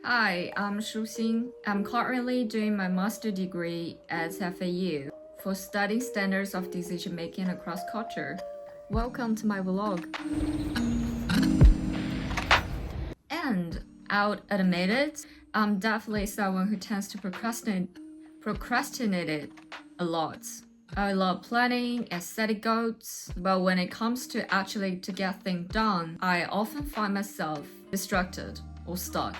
Hi, I'm Shuxin. I'm currently doing my master degree at FAU for studying standards of decision making across culture. Welcome to my vlog. And I'll admit it, I'm definitely someone who tends to procrastinate it a lot. I love planning and setting goals, but when it comes to actually to get things done, I often find myself distracted or stuck.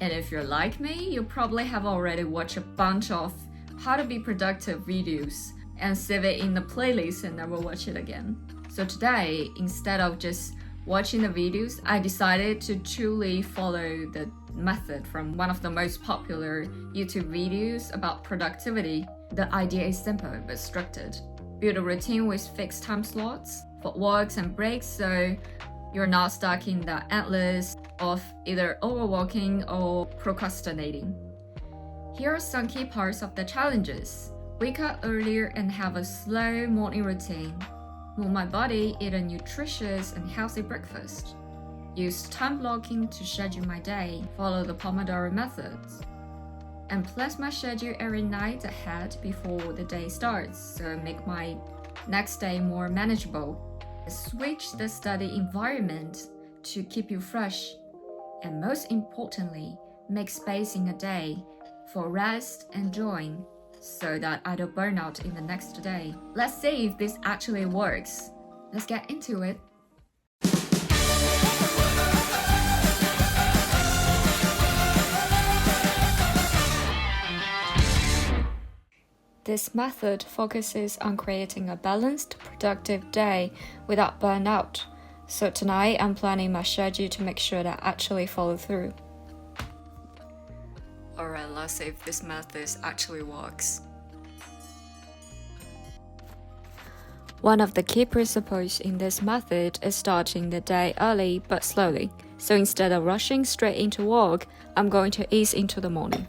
And if you're like me, you probably have already watched a bunch of how to be productive videos and save it in the playlist and never watch it again. So today, instead of just watching the videos, I decided to truly follow the method from one of the most popular YouTube videos about productivity. The idea is simple but structured. Build a routine with fixed time slots for walks and breaks so you're not stuck in the endless of either overworking or procrastinating. Here are some key parts of the challenges. Wake up earlier and have a slow morning routine. Move my body, eat a nutritious and healthy breakfast. Use time blocking to schedule my day. Follow the Pomodoro methods. And plan my schedule every night ahead before the day starts, so make my next day more manageable. Switch the study environment to keep you fresh. And most importantly, make space in a day for rest and joy so that I don't burn out in the next day. Let's see if this actually works. Let's get into it. This method focuses on creating a balanced, productive day without burnout. So tonight, I'm planning my schedule to make sure that I actually follow through. Alright, let's see if this method actually works. One of the key principles in this method is starting the day early but slowly. So instead of rushing straight into work, I'm going to ease into the morning.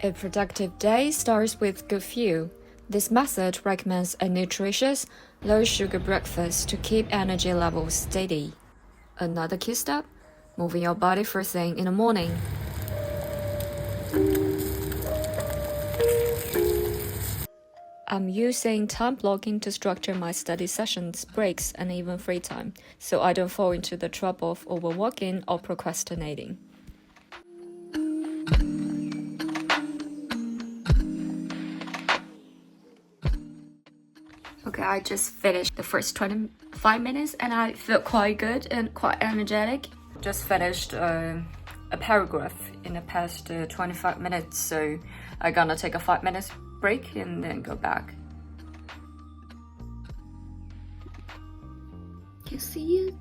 A productive day starts with good fuel. This method recommends a nutritious, low-sugar breakfast to keep energy levels steady. Another key step, moving your body first thing in the morning. I'm using time blocking to structure my study sessions, breaks, and even free time, so I don't fall into the trouble of overworking or procrastinating. Okay, I just finished the first 25 minutes and I feel quite good and quite energetic. Just finished a paragraph in the past 25 minutes, so I'm gonna take a 5 minutes break and then go back. You see it?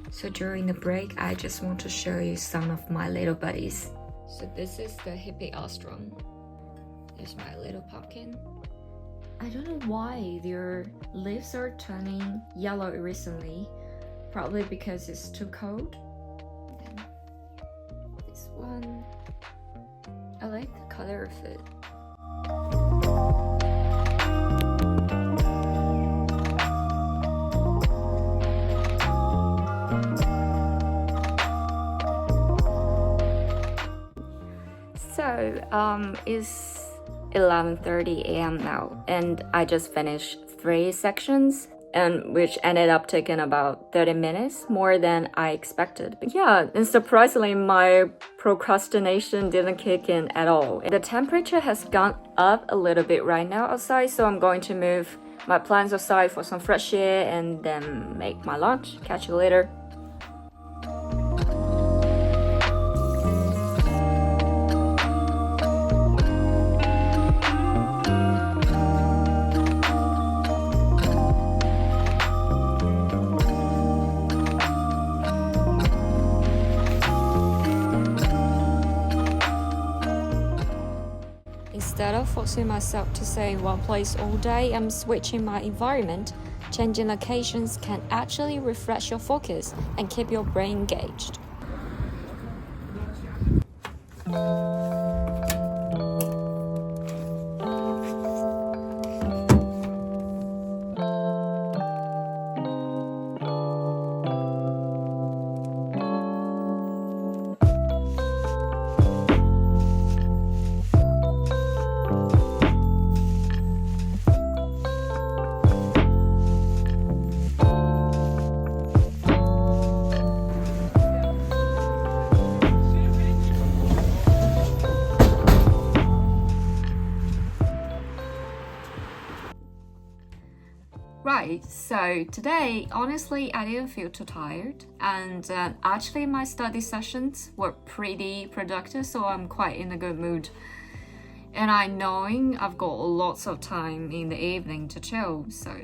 So during the break, I just want to show you some of my little buddies. So this is the hippie astrum. There's my little pumpkin. I don't know why their leaves are turning yellow recently. Probably because it's too cold. Then this one, I like the color of it. So it's 11:30 a.m. now, and I just finished 3 sections, and which ended up taking about 30 minutes, more than I expected. But yeah, and surprisingly, my procrastination didn't kick in at all. The temperature has gone up a little bit right now outside, so I'm going to move my plants outside for some fresh air and then make my lunch. Catch you later. Instead of forcing myself to stay in one place all day, I'm switching my environment. Changing locations can actually refresh your focus and keep your brain engaged. Alright, so today, honestly, I didn't feel too tired, and actually my study sessions were pretty productive, so I'm quite in a good mood. And I knowing I've got lots of time in the evening to chill, so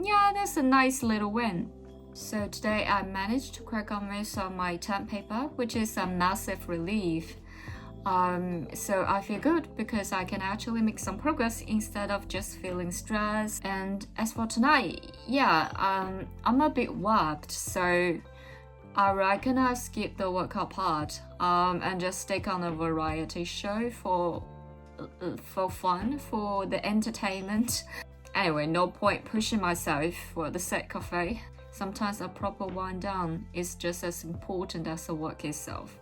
yeah, that's a nice little win. So today I managed to crack on most of my term paper, which is a massive relief. So I feel good because I can actually make some progress instead of just feeling stressed. And as for tonight, I'm a bit whacked, so I reckon I'll skip the workout part and just stick on a variety show for fun, for the entertainment. Anyway, no point pushing myself for the sake of it. Sometimes a proper wind down is just as important as the work itself.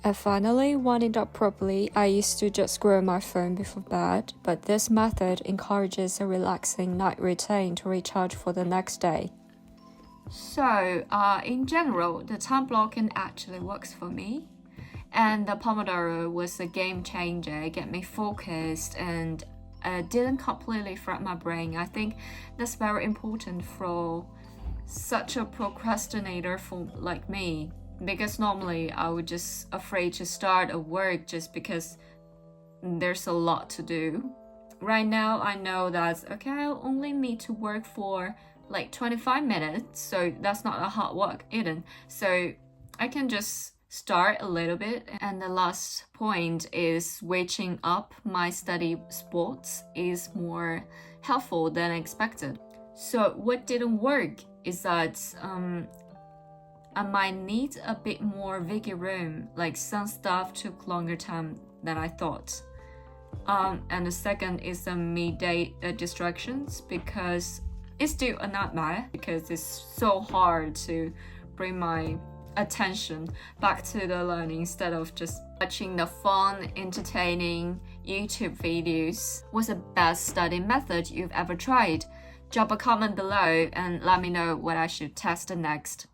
And finally, winding up properly, I used to just scroll my phone before bed, but this method encourages a relaxing night routine to recharge for the next day. So, in general, the time blocking actually works for me. And the Pomodoro was a game changer, get me focused and didn't completely fret my brain. I think that's very important for such a procrastinator like me. Because normally I would just afraid to start a work just because there's a lot to do. Right now I know that I'll only need to work for like 25 minutes, so that's not a hard work either. So I can just start a little bit. And the last point is switching up my study spots is more helpful than expected. So what didn't work is that I might need a bit more wiggle room, like some stuff took longer time than I thought. And the second is the midday distractions, because it's still a nightmare because it's so hard to bring my attention back to the learning instead of just watching the fun, entertaining YouTube videos. What's the best study method you've ever tried? Drop a comment below and let me know what I should test next.